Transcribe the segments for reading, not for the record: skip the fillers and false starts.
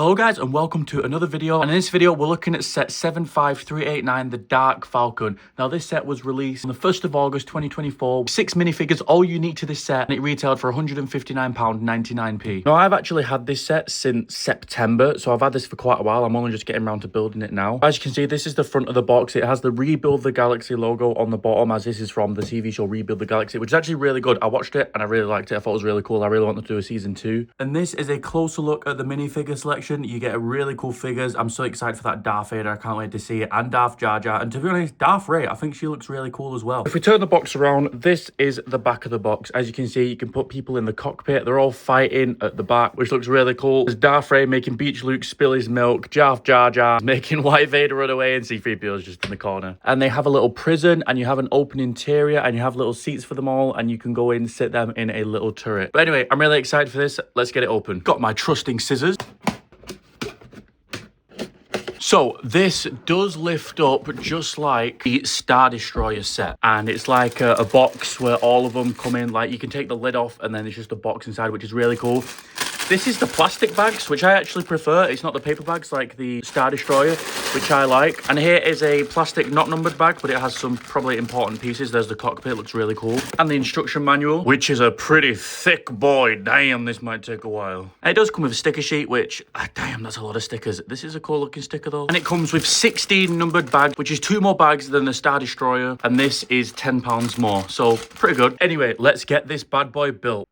Hello guys and welcome to another video, and in this video we're looking at set 75389, the Dark Falcon. Now this set was released on the 1st of August 2024, 6 minifigures all unique to this set, and it retailed for £159.99p. Now I've actually had this set since September, so I've had this for quite a while. I'm only just getting around to building it now. As you can see, this is the front of the box. It has the Rebuild the Galaxy logo on the bottom, as this is from the TV show Rebuild the Galaxy, which is actually really good. I watched it and I really liked it. I thought it was really cool. I really want to do a season 2. And this is a closer look at the minifigure selection. You get really cool figures. I'm so excited for that Darth Vader. I can't wait to see it. And Darth Jar Jar. And to be honest, Darth Rey, I think she looks really cool as well. If we turn the box around, this is the back of the box. As you can see, you can put people in the cockpit. They're all fighting at the back, which looks really cool. There's Darth Rey making Beach Luke spill his milk. Darth Jar Jar making White Vader run away, and C-3PO is just in the corner. And they have a little prison, and you have an open interior, and you have little seats for them all, and you can go in and sit them in a little turret. But anyway, I'm really excited for this. Let's get it open. Got my trusting scissors. So this does lift up just like the Star Destroyer set, and it's like a box where all of them come in. Like, you can take the lid off and then it's just a box inside, which is really cool. This is the plastic bags, which I actually prefer. It's not the paper bags like the Star Destroyer, which I like. And here is a plastic not numbered bag, but it has some probably important pieces. There's the cockpit, looks really cool. And the instruction manual, which is a pretty thick boy. Damn, this might take a while. And it does come with a sticker sheet, which, damn, that's a lot of stickers. This is a cool looking sticker though. And it comes with 16 numbered bags, which is 2 more bags than the Star Destroyer. And this is £10 more, so pretty good. Anyway, let's get this bad boy built.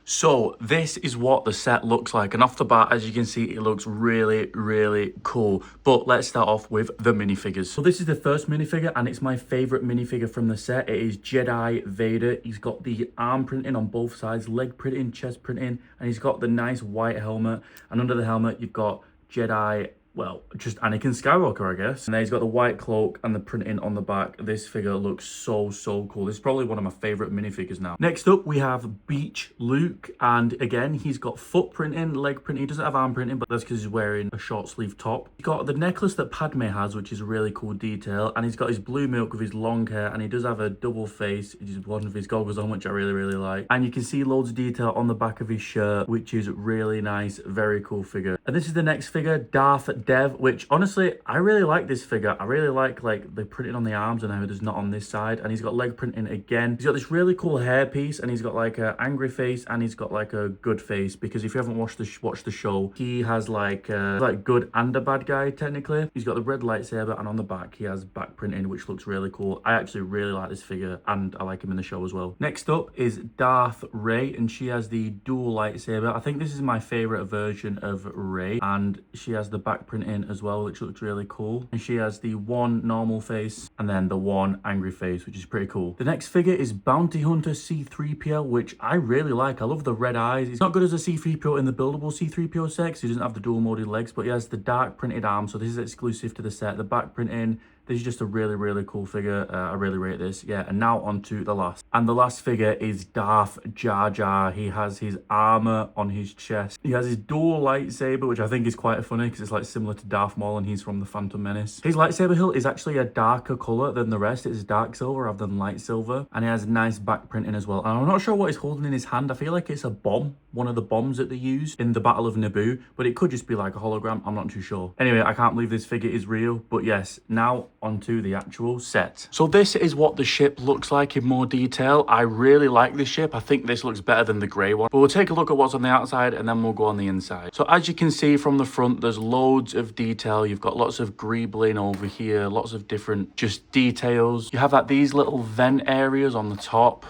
So this is what the set looks like, and off the bat, as you can see, it looks really, really cool. But let's start off with the minifigures. So this is the first minifigure, and it's my favorite minifigure from the set. It is Jedi Vader. He's got the arm printing on both sides, leg printing, chest printing, and he's got the nice white helmet. And under the helmet, you've got Jedi, well, just Anakin Skywalker, I guess. And then he's got the white cloak and the printing on the back. This figure looks so, so cool. This is probably one of my favorite minifigures now. Next up, we have Beach Luke. And again, he's got foot printing, leg printing. He doesn't have arm printing, but that's because he's wearing a short sleeve top. He's got the necklace that Padme has, which is a really cool detail. And he's got his blue milk with his long hair. And he does have a double face, which is one of his goggles on, which I really, really like. And you can see loads of detail on the back of his shirt, which is really nice. Very cool figure. And this is the next figure, Darth Dev, which honestly, I really like this figure. I really like the printing on the arms and how it is not on this side. And he's got leg printing again. He's got this really cool hair piece, and he's got like a angry face, and he's got like a good face, because if you haven't watched the show, he has like good and a bad guy technically. He's got the red lightsaber, and on the back he has back printing, which looks really cool. I actually really like this figure, and I like him in the show as well. Next up is Darth Rey, and she has the dual lightsaber. I think this is my favorite version of Rey, and she has the back printing as well, which looks really cool. And she has the one normal face and then the one angry face, which is pretty cool. The next figure is Bounty Hunter C-3PO, which I really like. I love the red eyes. He's not good as a C-3PO in the buildable C-3PO set, because he doesn't have the dual molded legs, but he has the dark printed arm, so this is exclusive to the set. The back printing, this is just a really, really cool figure. I really rate this. Yeah, and now on to the last. And the last figure is Darth Jar Jar. He has his armor on his chest. He has his dual lightsaber, which I think is quite funny, because it's like similar to Darth Maul, and he's from the Phantom Menace. His lightsaber hilt is actually a darker color than the rest. It's dark silver rather than light silver. And he has nice back printing as well. And I'm not sure what he's holding in his hand. I feel like it's a bomb. One of the bombs that they used in the Battle of Naboo, but it could just be like a hologram. I'm not too sure. Anyway, I can't believe this figure is real, but yes, now onto the actual set. So this is what the ship looks like in more detail. I really like this ship. I think this looks better than the grey one, but we'll take a look at what's on the outside and then we'll go on the inside. So as you can see from the front, there's loads of detail. You've got lots of greebling over here, lots of different just details. You have like these little vent areas on the top.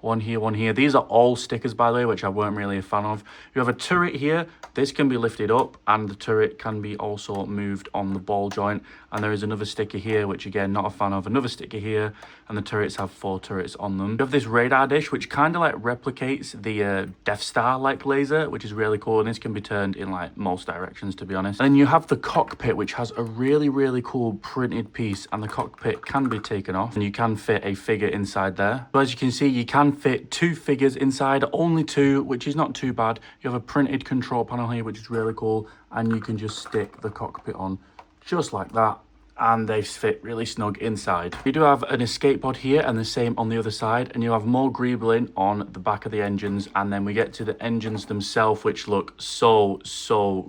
One here, one here. These are all stickers, by the way, which I weren't really a fan of. You have a turret here. This can be lifted up, and the turret can be also moved on the ball joint. And there is another sticker here, which again, not a fan of. Another sticker here, and the turrets have 4 turrets on them. You have this radar dish, which kind of like replicates the Death Star-like laser, which is really cool. And this can be turned in like most directions, to be honest. And then you have the cockpit, which has a really, really cool printed piece, and the cockpit can be taken off, and you can fit a figure inside there. So as you can see, you can fit 2 figures inside, only 2, which is not too bad. You have a printed control panel here, which is really cool, and you can just stick the cockpit on just like that, and they fit really snug inside. You do have an escape pod here and the same on the other side, and you have more greebling on the back of the engines, and then we get to the engines themselves, which look so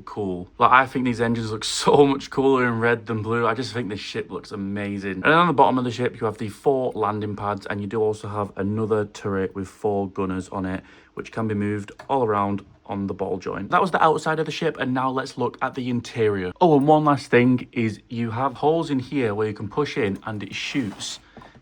cool. Like, I think these engines look so much cooler in red than blue. I just think this ship looks amazing. And then on the bottom of the ship you have the 4 landing pads, and you do also have another turret with 4 gunners on it, which can be moved all around on the ball joint. That was the outside of the ship, and now let's look at the interior. Oh, and one last thing is you have holes in here where you can push in and it shoots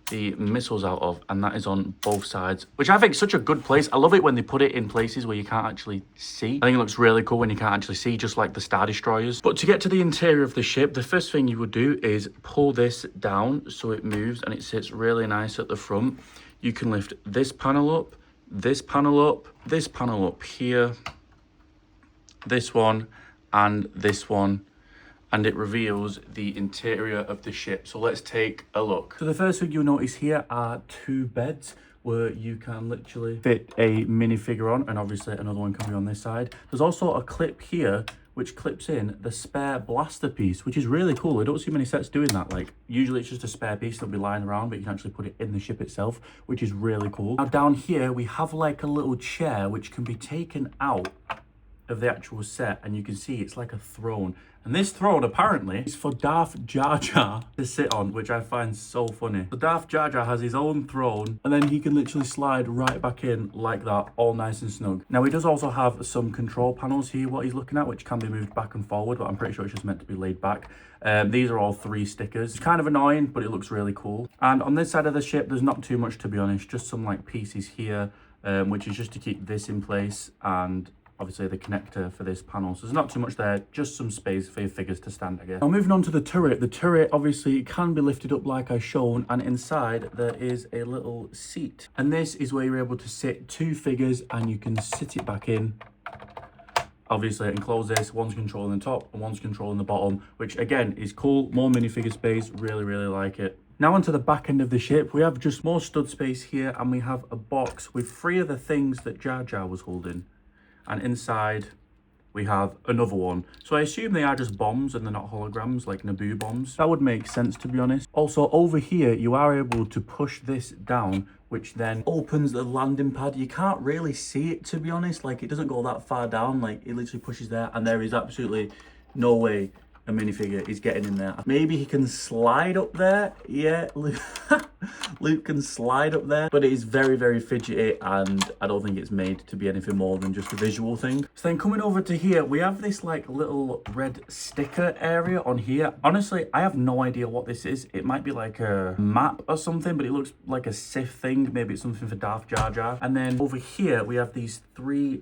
the missiles out of, and that is on both sides, which I think is such a good place. I love it when they put it in places where you can't actually see. I think it looks really cool when you can't actually see, just like the Star Destroyers. But to get to the interior of the ship, the first thing you would do is pull this down so it moves and it sits really nice at the front. You can lift this panel up, this panel up, this panel up here, this one, and this one, and it reveals the interior of the ship. So let's take a look. So the first thing you'll notice here are 2 beds where you can literally fit a minifigure on, and obviously another one can be on this side. There's also a clip here which clips in the spare blaster piece, which is really cool. I don't see many sets doing that. Like, usually it's just a spare piece that'll be lying around, but you can actually put it in the ship itself, which is really cool. Now down here we have like a little chair which can be taken out of the actual set, and you can see it's like a throne, and this throne apparently is for Darth Jar Jar to sit on, which I find so funny. So Darth Jar Jar has his own throne, and then he can literally slide right back in like that, all nice and snug. Now he does also have some control panels here, what he's looking at, which can be moved back and forward, but I'm pretty sure it's just meant to be laid back. These are all 3 stickers. It's kind of annoying, but it looks really cool. And on this side of the ship there's not too much, to be honest, just some like pieces here, which is just to keep this in place, and obviously the connector for this panel. So there's not too much there, just some space for your figures to stand, I guess. Now moving on to the turret. The turret obviously can be lifted up like I've shown, and inside there is a little seat. And this is where you're able to sit 2 figures, and you can sit it back in. Obviously, and close this. One's controlling the top and one's controlling the bottom, which again is cool. More minifigure space, really like it. Now onto the back end of the ship, we have just more stud space here, and we have a box with 3 of the things that Jar Jar was holding. And inside we have another one. So I assume they are just bombs and they're not holograms like Naboo bombs. That would make sense, to be honest. Also over here you are able to push this down, which then opens the landing pad. You can't really see it, to be honest. Like, it doesn't go that far down. Like, it literally pushes there, and there is absolutely no way a minifigure is getting in there. Maybe he can slide up there. Yeah, Luke can slide up there, but it is very fidgety, and I don't think it's made to be anything more than just a visual thing. So then coming over to here, we have this like little red sticker area on here. Honestly, I have no idea what this is. It might be like a map or something, but it looks like a Sith thing. Maybe it's something for Darth Jar Jar. And then over here we have these 3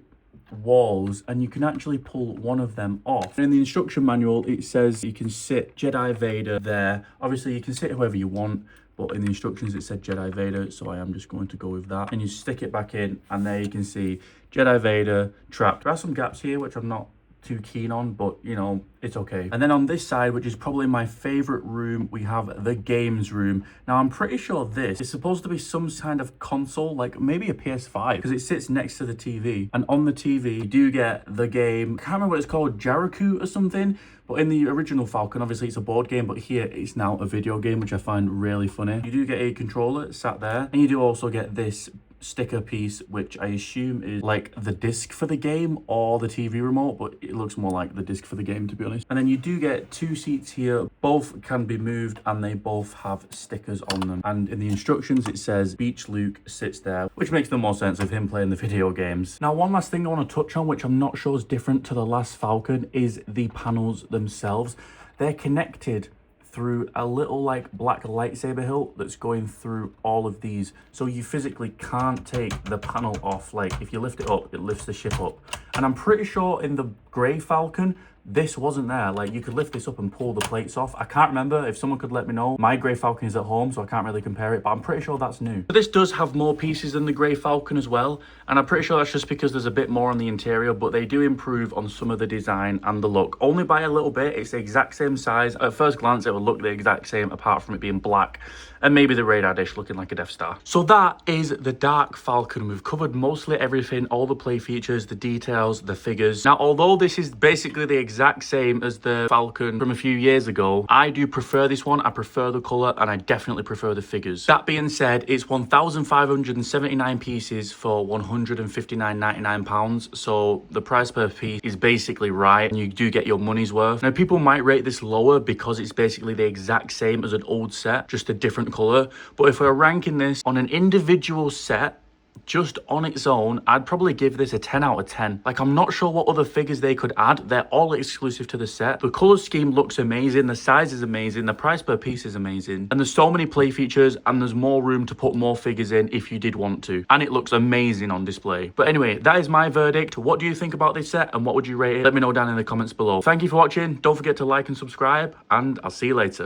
walls, and you can actually pull one of them off. And in the instruction manual it says you can sit Jedi Vader there. Obviously you can sit whoever you want, but in the instructions it said Jedi Vader, so I am just going to go with that. And you stick it back in, and there you can see Jedi Vader trapped. There are some gaps here which I'm not too keen on, but you know, it's okay. And then on this side, which is probably my favorite room, we have the games room. Now I'm pretty sure this is supposed to be some kind of console, like maybe a PS5, because it sits next to the TV, and on the TV you do get the game. I can't remember what it's called, Jericho or something, but in the original Falcon obviously it's a board game, but here it's now a video game, which I find really funny. You do get a controller sat there, and you do also get this sticker piece, which I assume is like the disc for the game or the TV remote, but it looks more like the disc for the game, to be honest. And then you do get 2 seats here. Both can be moved, and they both have stickers on them. And in the instructions it says Beach Luke sits there, which makes the more sense of him playing the video games. Now one last thing I want to touch on, which I'm not sure is different to the last Falcon, is the panels themselves. They're connected through a little like black lightsaber hilt that's going through all of these, so you physically can't take the panel off. Like, if you lift it up, it lifts the ship up. And I'm pretty sure in the grey Falcon this wasn't there. Like, you could lift this up and pull the plates off. I can't remember. If someone could let me know. My grey Falcon is at home, so I can't really compare it, but I'm pretty sure that's new. But this does have more pieces than the grey Falcon as well, and I'm pretty sure that's just because there's a bit more on the interior, but they do improve on some of the design and the look. Only by a little bit. It's the exact same size. At first glance, it will look the exact same, apart from it being black. and maybe the radar dish looking like a Death Star. So that is the Dark Falcon. We've covered mostly everything, all the play features, the details, the figures. Now, although this is basically the exact same as the Falcon from a few years ago, I do prefer this one. I prefer the color, and I definitely prefer the figures. That being said, it's 1,579 pieces for £159.99. So the price per piece is basically right, and you do get your money's worth. Now, people might rate this lower because it's basically the exact same as an old set, just a different color. But if we're ranking this on an individual set, just on its own, I'd probably give this a 10 out of 10. Like, I'm not sure what other figures they could add. They're all exclusive to the set. The color scheme looks amazing. The size is amazing. The price per piece is amazing. And there's so many play features, and there's more room to put more figures in if you did want to. And it looks amazing on display. But anyway, that is my verdict. What do you think about this set, and what would you rate it? Let me know down in the comments below. Thank you for watching. Don't forget to like and subscribe, and I'll see you later.